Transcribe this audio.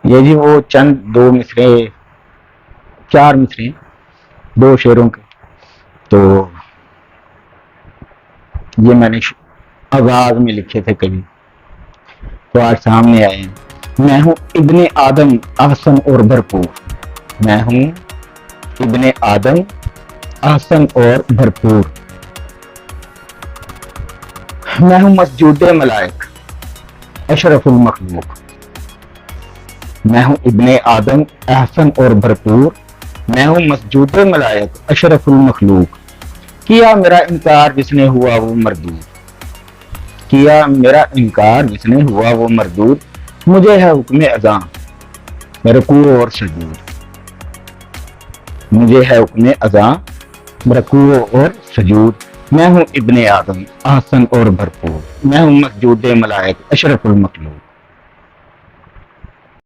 یہ جی وہ چند دو مصرے، چار مصرے دو شعروں کے، تو یہ میں نے آغاز میں لکھے تھے کبھی، تو آج سامنے آئے ہیں۔ میں ہوں ابن آدم احسن اور بھرپور، میں ہوں ابن آدم احسن اور بھرپور، میں ہوں مسجود ملائک اشرف المخلوق، میں ہوں ابن آدم احسن اور بھرپور، میں ہوں مسجود ملائک اشرف المخلوق، کیا میرا انکار جس نے ہوا وہ مردود، کیا میرا انکار جس نے ہوا وہ مردود، مجھے ہے حکم اذاں رکوع اور سجود، مجھے ہے حکم اذاں رکوع اور سجود، میں ہوں ابن آدم احسن اور بھرپور، میں ہوں مسجود ملائک اشرف المخلوق۔